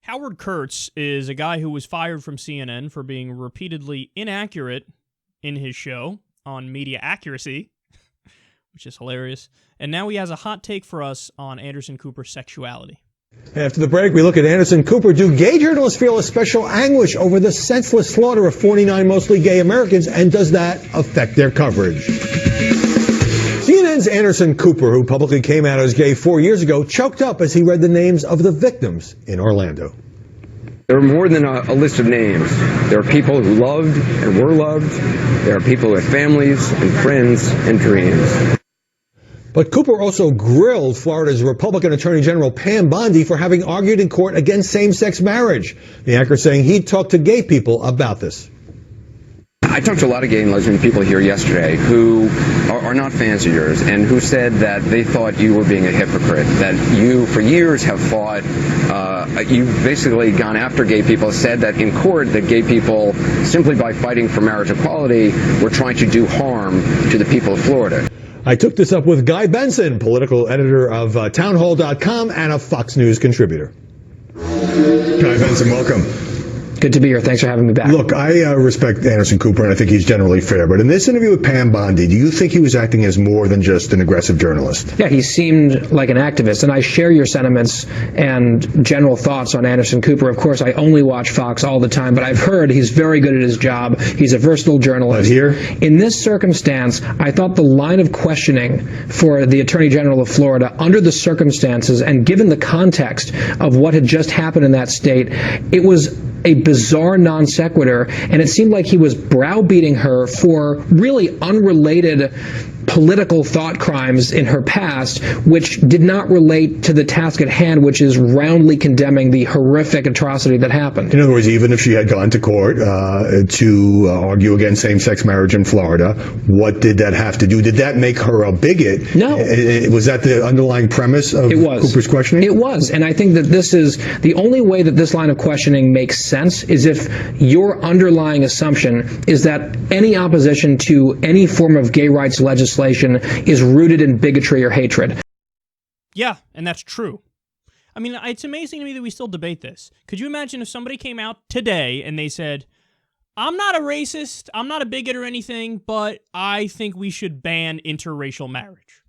Howard Kurtz is a guy who was fired from CNN for being repeatedly inaccurate in his show on media accuracy, which is hilarious. And now he has a hot take for us on Anderson Cooper's sexuality. After the break, we look at Anderson Cooper. Do gay journalists feel a special anguish over the senseless slaughter of 49 mostly gay Americans, and does that affect their coverage? CNN's Anderson Cooper, who publicly came out as gay 4 years ago, choked up as he read the names of the victims in Orlando. There are more than a list of names. There are people who loved and were loved. There are people with families and friends and dreams. But Cooper also grilled Florida's Republican Attorney General Pam Bondi for having argued in court against same-sex marriage. The anchor saying he'd talked to gay people about this. I talked to a lot of gay and lesbian people here yesterday who are not fans of yours and who said that they thought you were being a hypocrite, that you for years have fought, you've basically gone after gay people, said that in court that gay people, simply by fighting for marriage equality, were trying to do harm to the people of Florida. I took this up with Guy Benson, political editor of townhall.com and a Fox News contributor. Guy Benson, welcome. Good to be here. Thanks for having me back. Look, I respect Anderson Cooper, and I think he's generally fair. But in this interview with Pam Bondi, do you think he was acting as more than just an aggressive journalist? Yeah, he seemed like an activist, and I share your sentiments and general thoughts on Anderson Cooper. Of course, I only watch Fox all the time, but I've heard he's very good at his job. He's a versatile journalist. But here? In this circumstance, I thought the line of questioning for the Attorney General of Florida, under the circumstances and given the context of what had just happened in that state, it was a bizarre non sequitur, and it seemed like he was browbeating her for really unrelated political thought crimes in her past, which did not relate to the task at hand, which is roundly condemning the horrific atrocity that happened. In other words, even if she had gone to court to argue against same-sex marriage in Florida, what did that have to do? Did that make her a bigot? No. Was that the underlying premise of Cooper's questioning? It was, and I think that this is the only way that this line of questioning makes sense is if your underlying assumption is that any opposition to any form of gay rights legislation is rooted in bigotry or hatred. Yeah, and that's true. I mean, it's amazing to me that we still debate this. Could you imagine if somebody came out today and they said, I'm not a racist, I'm not a bigot or anything, but I think we should ban interracial marriage?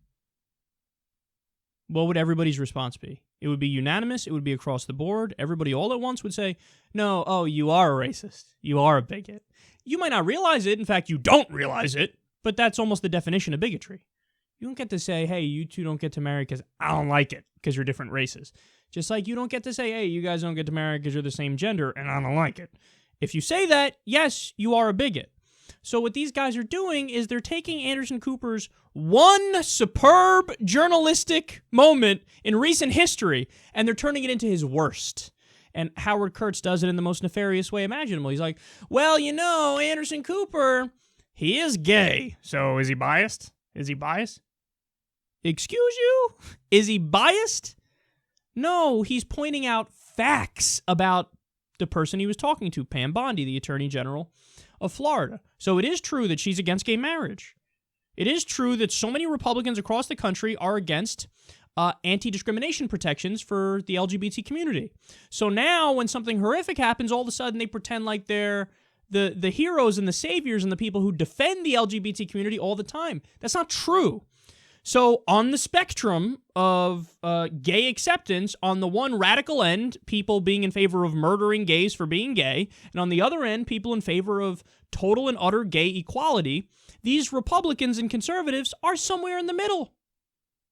What would everybody's response be? It would be unanimous, it would be across the board, everybody all at once would say, no, oh, you are a racist, you are a bigot. You might not realize it, in fact, you don't realize it, but that's almost the definition of bigotry. You don't get to say, hey, you two don't get to marry because I don't like it, because you're different races. Just like you don't get to say, hey, you guys don't get to marry because you're the same gender, and I don't like it. If you say that, yes, you are a bigot. So what these guys are doing is they're taking Anderson Cooper's one superb journalistic moment in recent history, and they're turning it into his worst. And Howard Kurtz does it in the most nefarious way imaginable. He's like, well, you know, Anderson Cooper, he is gay. So is he biased? Is he biased? Excuse you? Is he biased? No, he's pointing out facts about the person he was talking to, Pam Bondi, the Attorney General of Florida. So it is true that she's against gay marriage. It is true that so many Republicans across the country are against anti-discrimination protections for the LGBT community. So now when something horrific happens, all of a sudden they pretend like they're the heroes and the saviors and the people who defend the LGBT community all the time. That's not true. So on the spectrum of gay acceptance, on the one radical end, people being in favor of murdering gays for being gay, and on the other end, people in favor of total and utter gay equality, these Republicans and conservatives are somewhere in the middle.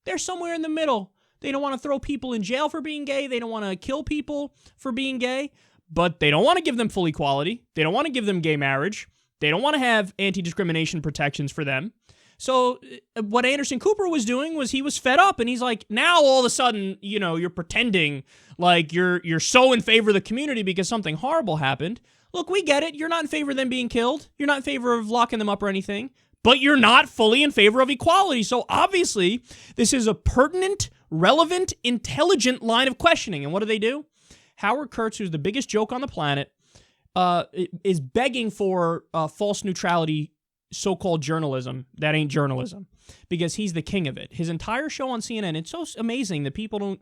They're somewhere in the middle. They don't want to throw people in jail for being gay. They don't want to kill people for being gay. But they don't want to give them full equality. They don't want to give them gay marriage. They don't want to have anti-discrimination protections for them. So what Anderson Cooper was doing was he was fed up, and he's like, now all of a sudden, you know, you're pretending like you're so in favor of the community because something horrible happened. Look, we get it. You're not in favor of them being killed. You're not in favor of locking them up or anything. But you're not fully in favor of equality. So obviously, this is a pertinent, relevant, intelligent line of questioning. And what do? Howard Kurtz, who's the biggest joke on the planet, is begging for false neutrality so-called journalism that ain't journalism, because he's the king of it. His entire show on CNN, it's so amazing that people don't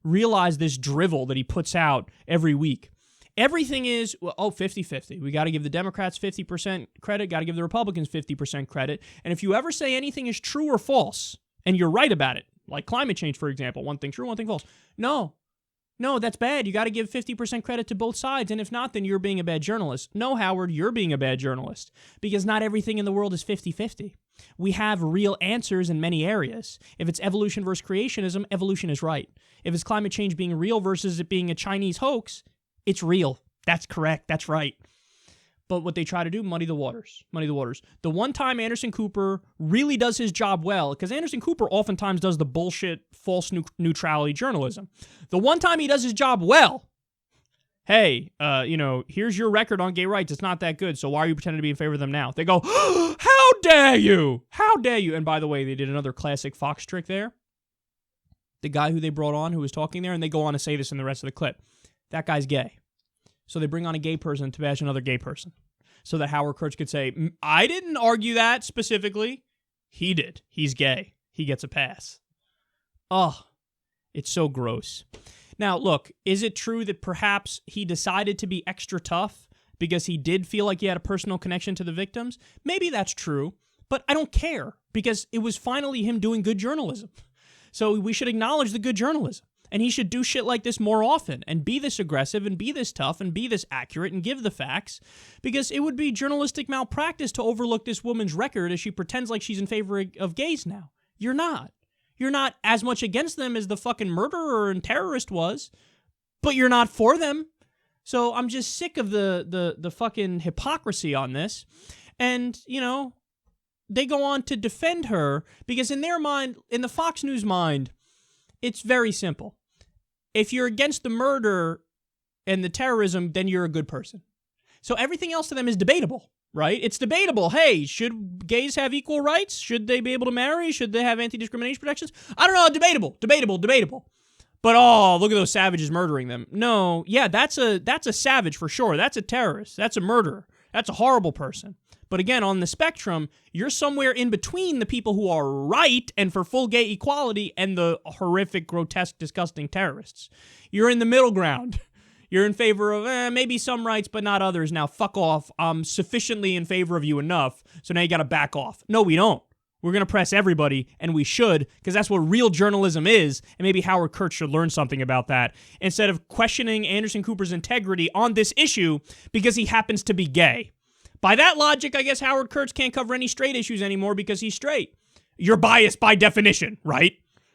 realize this drivel that he puts out every week. Everything is, 50-50. We got to give the Democrats 50% credit, got to give the Republicans 50% credit. And if you ever say anything is true or false, and you're right about it, like climate change, for example, one thing true, one thing false. No, that's bad. You got to give 50% credit to both sides. And if not, then you're being a bad journalist. No, Howard, you're being a bad journalist because not everything in the world is 50-50. We have real answers in many areas. If it's evolution versus creationism, evolution is right. If it's climate change being real versus it being a Chinese hoax, it's real. That's correct. That's right. But what they try to do, muddy the waters. The one time Anderson Cooper really does his job well, because Anderson Cooper oftentimes does the bullshit, false neutrality journalism. The one time he does his job well, hey, here's your record on gay rights. It's not that good, so why are you pretending to be in favor of them now? They go, how dare you? How dare you? And by the way, they did another classic Fox trick there. The guy who they brought on who was talking there, and they go on to say this in the rest of the clip. That guy's gay. So they bring on a gay person to bash another gay person. So that Howard Kurtz could say, I didn't argue that specifically. He did. He's gay. He gets a pass. Oh, it's so gross. Now, look, is it true that perhaps he decided to be extra tough because he did feel like he had a personal connection to the victims? Maybe that's true, but I don't care because it was finally him doing good journalism. So we should acknowledge the good journalism. And he should do shit like this more often and be this aggressive and be this tough and be this accurate and give the facts, because it would be journalistic malpractice to overlook this woman's record as she pretends like she's in favor of gays now. You're not. You're not as much against them as the fucking murderer and terrorist was, but you're not for them. So I'm just sick of the fucking hypocrisy on this. And, they go on to defend her because in their mind, in the Fox News mind, it's very simple. If you're against the murder and the terrorism, then you're a good person. So everything else to them is debatable, right? It's debatable. Hey, should gays have equal rights? Should they be able to marry? Should they have anti-discrimination protections? I don't know. Debatable. But look at those savages murdering them. No, yeah, that's a savage for sure. That's a terrorist. That's a murderer. That's a horrible person. But again, on the spectrum, you're somewhere in between the people who are right and for full gay equality and the horrific, grotesque, disgusting terrorists. You're in the middle ground. You're in favor of maybe some rights, but not others. Now, fuck off. I'm sufficiently in favor of you enough, so now you got to back off. No, we don't. We're going to press everybody, and we should, because that's what real journalism is, and maybe Howard Kurtz should learn something about that, instead of questioning Anderson Cooper's integrity on this issue because he happens to be gay. By that logic, I guess Howard Kurtz can't cover any straight issues anymore because he's straight. You're biased by definition, right?